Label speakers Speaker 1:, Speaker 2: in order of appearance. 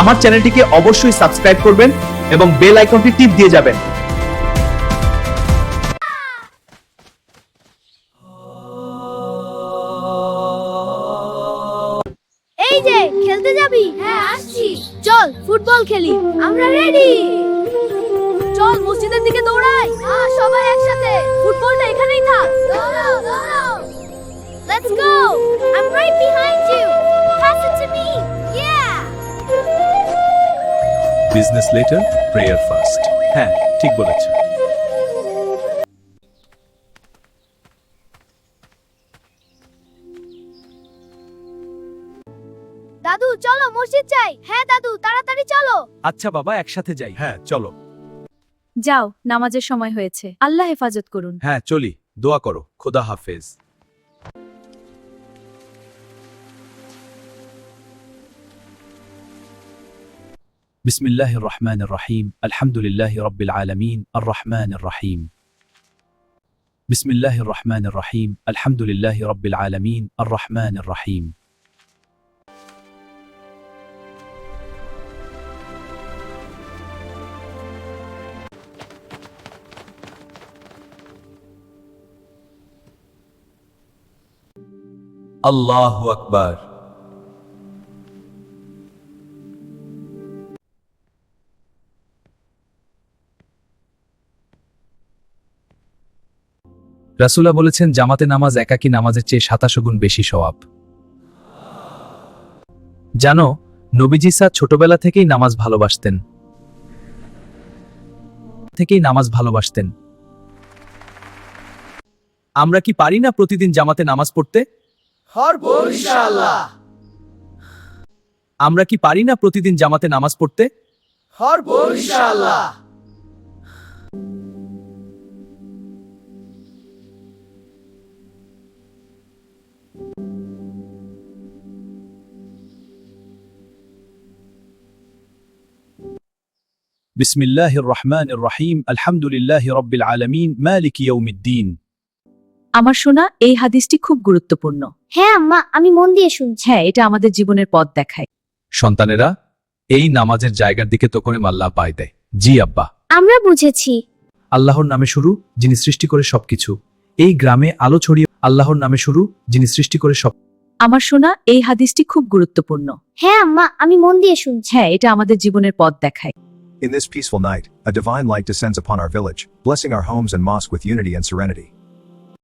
Speaker 1: আমার চ্যানেলটিকে অবশ্যই সাবস্ক্রাইব করবেন এবং বেল আইকনটি টিপ দিয়ে যাবেন।
Speaker 2: এই যে খেলতে যাবি? হ্যাঁ আসছি। চল ফুটবল খেলি। আমরা রেডি। চল মসজিদের দিকে দৌড়াই। সবাই একসাথে। ফুটবলটা এখানেই থাক। দৌড়াও দৌড়াও। Let's go. I'm right behind you. Pass it to me. Yeah.
Speaker 3: Business letter, prayer first. হ্যাঁ, ঠিক বলেছ।
Speaker 2: দাদু চলো মসজিদ যাই। হ্যাঁ দাদু তাড়াতাড়ি চলো।
Speaker 1: আচ্ছা বাবা, একসাথে যাই।
Speaker 3: হ্যাঁ, চলো।
Speaker 4: যাও, নামাজের সময় হয়েছে। আল্লাহ হেফাজত করুন।
Speaker 3: হ্যাঁ, চলি। দোয়া করো। খোদা হাফেজ। بسم الله الرحمن الرحيم الحمد لله رب العالمين الرحمن الرحيم بسم الله الرحمن الرحيم الحمد لله رب العالمين الرحمن الرحيم الله أكبر রাসূলুল্লাহ বলেছেন, জামাতে নামাজ একাকী নামাজের চেয়ে 27 গুণ বেশি সওয়াব। জানো, নবীজি ছোটবেলা থেকেই নামাজ ভালোবাসতেন। আমরা কি পারি না প্রতিদিন জামাতে নামাজ পড়তে?
Speaker 1: পারবো ইনশাআল্লাহ।
Speaker 3: আমরা কি পারি না প্রতিদিন জামাতে নামাজ পড়তে?
Speaker 1: পারবো ইনশাআল্লাহ।
Speaker 3: بسم الله الرحمن الرحيم الحمد لله رب العالمين مالك يوم الدين
Speaker 4: আমার শোনা, এই হাদিসটি খুব গুরুত্বপূর্ণ।
Speaker 2: হ্যাঁ আম্মা আমি মন দিয়ে শুনছি।
Speaker 4: হ্যাঁ, এটা আমাদের জীবনের পথ দেখায়।
Speaker 3: সন্তানেরা, এই নামাজের জায়গার দিকে তো করে আল্লাহ পায় দেয়। জি আব্বা।
Speaker 2: আমরা বুঝেছি।
Speaker 3: আল্লাহর নামে শুরু, যিনি সৃষ্টি করে সবকিছু। এই গ্রামে আলো ছড়িয়ে আল্লাহর নামে শুরু, যিনি সৃষ্টি করে সব।
Speaker 4: আমার শোনা, এই হাদিসটি খুব গুরুত্বপূর্ণ।
Speaker 2: হ্যাঁ আম্মা আমি মন দিয়ে শুনছি।
Speaker 4: হ্যাঁ, এটা আমাদের জীবনের পথ দেখায়।
Speaker 5: In this peaceful night, a divine light descends upon our village, blessing our homes and mosque with unity and serenity.